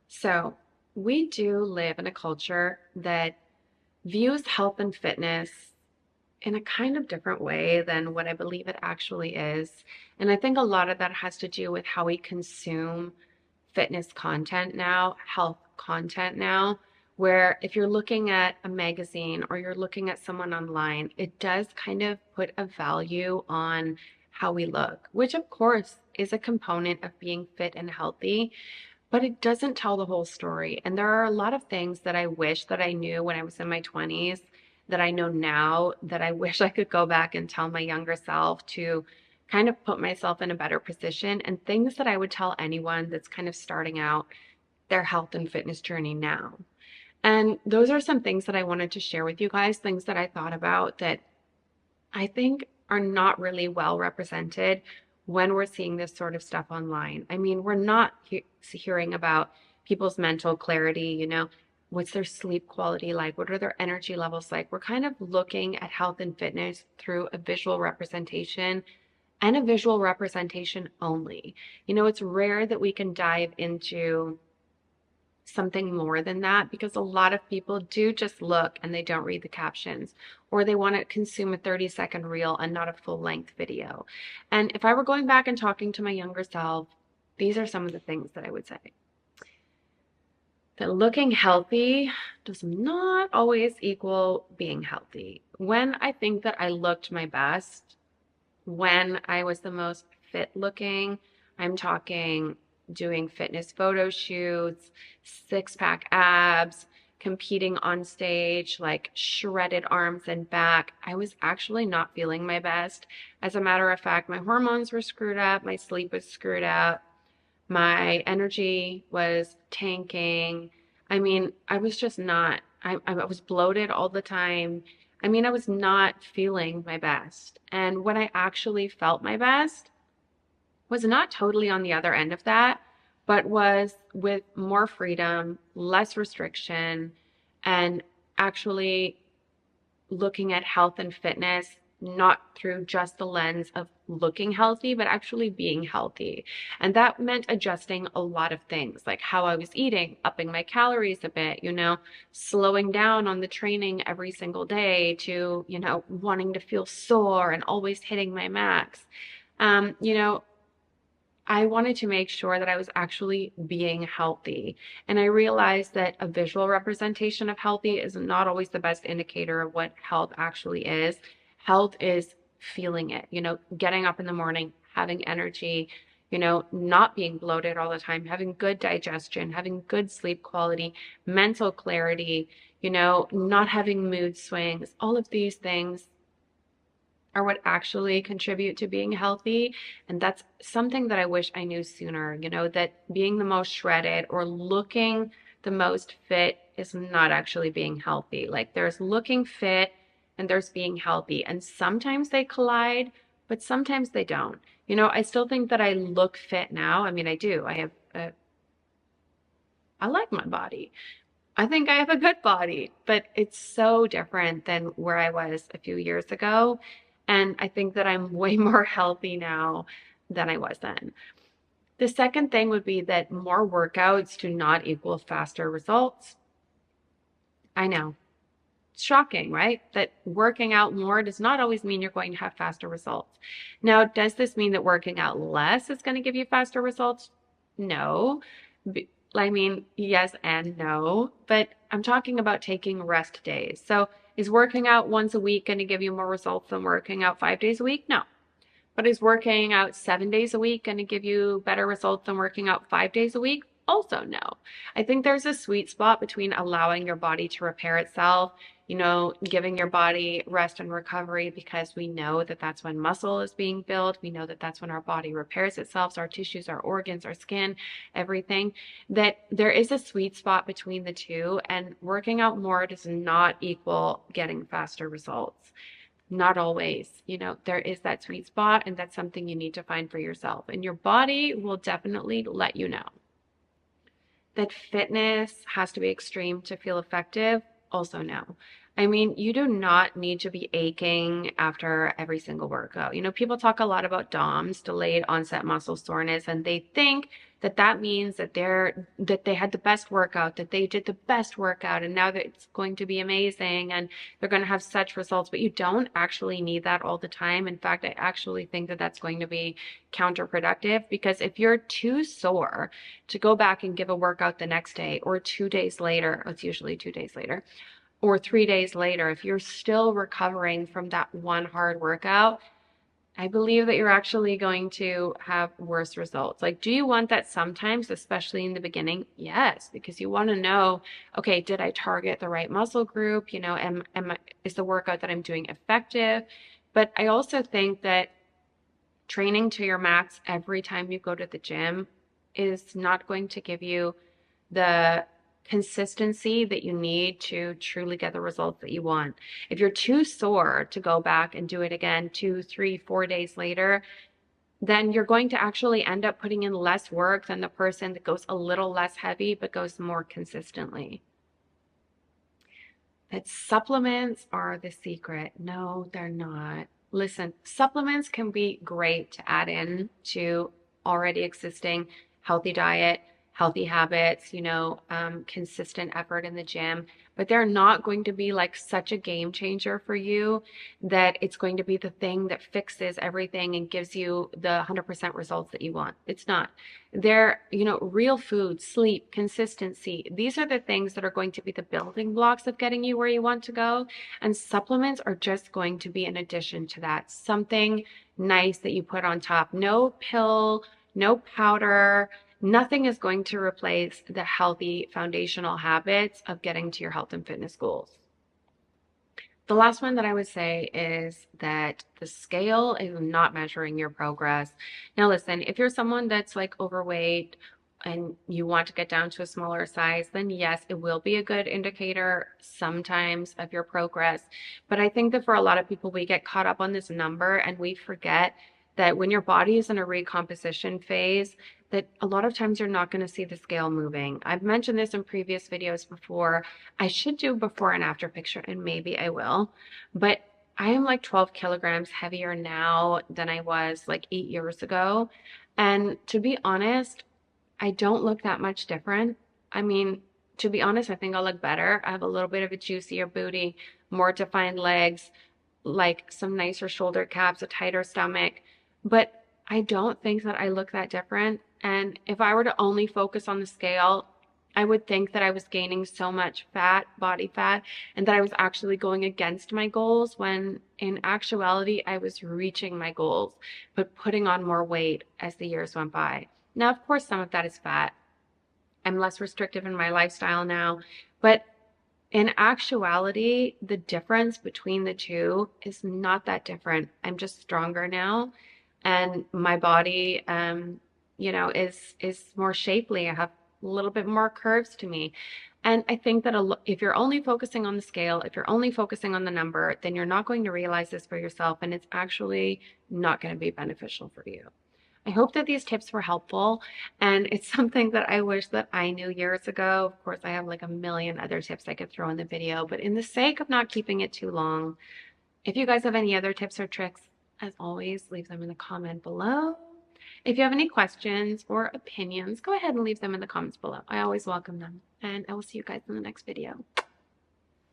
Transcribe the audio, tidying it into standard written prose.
So, we do live in a culture that views health and fitness in a kind of different way than what I believe it actually is. And I think a lot of that has to do with how we consume fitness content now, health content now, where if you're looking at a magazine or you're looking at someone online, it does kind of put a value on how we look, which of course is a component of being fit and healthy. But it doesn't tell the whole story. And there are a lot of things that I wish that I knew when I was in my 20s that I know now that I wish I could go back and tell my younger self to kind of put myself in a better position, and things that I would tell anyone that's kind of starting out their health and fitness journey now. And those are some things that I wanted to share with you guys, things that I thought about that I think are not really well represented when we're seeing this sort of stuff online. I mean, we're not hearing about people's mental clarity, what's their sleep quality like? What are their energy levels like? We're kind of looking at health and fitness through a visual representation and a visual representation only. It's rare that we can dive into something more than that because a lot of people do just look and they don't read the captions, or they want to consume a 30-second reel and not a full length video. And if I were going back and talking to my younger self, these are some of the things that I would say. That looking healthy does not always equal being healthy. When I think that I looked my best, when I was the most fit looking, I'm talking doing fitness photo shoots, six pack abs, competing on stage, like shredded arms and back. I was actually not feeling my best. As a matter of fact, my hormones were screwed up, my sleep was screwed up, my energy was tanking. I mean, I was just not, I was bloated all the time. I mean, I was not feeling my best. And when I actually felt my best, was not totally on the other end of that, but was with more freedom, less restriction, and actually looking at health and fitness not through just the lens of looking healthy, but actually being healthy. And that meant adjusting a lot of things, like how I was eating, upping my calories a bit, slowing down on the training every single day to, wanting to feel sore and always hitting my max. Um, you know, I wanted to make sure that I was actually being healthy. And I realized that a visual representation of healthy is not always the best indicator of what health actually is. Health is feeling it, getting up in the morning, having energy, not being bloated all the time, having good digestion, having good sleep quality, mental clarity, not having mood swings. All of these things are what actually contribute to being healthy. And that's something that I wish I knew sooner, that being the most shredded or looking the most fit is not actually being healthy. Like there's looking fit and there's being healthy. And sometimes they collide, but sometimes they don't. I still think that I look fit now. I mean, I do. I like my body. I think I have a good body, but it's so different than where I was a few years ago. And I think that I'm way more healthy now than I was then. The second thing would be that more workouts do not equal faster results. I know. It's shocking, right? That working out more does not always mean you're going to have faster results. Now, does this mean that working out less is going to give you faster results? No. I mean, yes and no, but I'm talking about taking rest days. So, is working out once a week going to give you more results than working out 5 days a week? No. But is working out 7 days a week going to give you better results than working out 5 days a week? Also, no. I think there's a sweet spot between allowing your body to repair itself, giving your body rest and recovery because we know that that's when muscle is being built. We know that that's when our body repairs itself, so our tissues, our organs, our skin, everything. That there is a sweet spot between the two, and working out more does not equal getting faster results. Not always. There is that sweet spot, and that's something you need to find for yourself. And your body will definitely let you know. That fitness has to be extreme to feel effective, also no. I mean, you do not need to be aching after every single workout. People talk a lot about DOMS, delayed onset muscle soreness, and they think that that means that they had the best workout, that they did the best workout, and now that it's going to be amazing and they're going to have such results. But you don't actually need that all the time. In fact, I actually think that that's going to be counterproductive, because if you're too sore to go back and give a workout the next day or 2 days later, it's usually 2 days later, or 3 days later, if you're still recovering from that one hard workout, I believe that you're actually going to have worse results. Like, do you want that sometimes, especially in the beginning? Yes, because you want to know, okay, did I target the right muscle group? Is the workout that I'm doing effective? But I also think that training to your max every time you go to the gym is not going to give you the consistency that you need to truly get the results that you want. If you're too sore to go back and do it again 2, 3, 4 days later, then you're going to actually end up putting in less work than the person that goes a little less heavy but goes more consistently. That supplements are the secret. No, they're not. Listen, supplements can be great to add in to already existing healthy diet, healthy habits, consistent effort in the gym, but they're not going to be like such a game changer for you that it's going to be the thing that fixes everything and gives you the 100% results that you want. It's not. They're, real food, sleep, consistency. These are the things that are going to be the building blocks of getting you where you want to go. And supplements are just going to be an addition to that. Something nice that you put on top. No pill, no powder. Nothing is going to replace the healthy foundational habits of getting to your health and fitness goals. The last one that I would say is that the scale is not measuring your progress. Now, listen, if you're someone that's like overweight and you want to get down to a smaller size, then yes, it will be a good indicator sometimes of your progress. But I think that for a lot of people, we get caught up on this number and we forget that when your body is in a recomposition phase, that a lot of times you're not going to see the scale moving. I've mentioned this in previous videos before. I should do before and after picture, and maybe I will, but I am like 12 kilograms heavier now than I was like 8 years ago. And to be honest, I don't look that much different. I mean, to be honest, I think I'll look better. I have a little bit of a juicier booty, more defined legs, like some nicer shoulder caps, a tighter stomach, but I don't think that I look that different. And if I were to only focus on the scale, I would think that I was gaining so much fat, body fat, and that I was actually going against my goals, when in actuality, I was reaching my goals, but putting on more weight as the years went by. Now, of course, some of that is fat. I'm less restrictive in my lifestyle now, but in actuality, the difference between the two is not that different. I'm just stronger now, and my body, is more shapely. I have a little bit more curves to me. And I think that if you're only focusing on the scale, if you're only focusing on the number, then you're not going to realize this for yourself, and it's actually not going to be beneficial for you. I hope that these tips were helpful, and it's something that I wish that I knew years ago. Of course, I have like a million other tips I could throw in the video, but in the sake of not keeping it too long, if you guys have any other tips or tricks, as always, leave them in the comment below. If you have any questions or opinions, go ahead and leave them in the comments below. I always welcome them, and I will see you guys in the next video.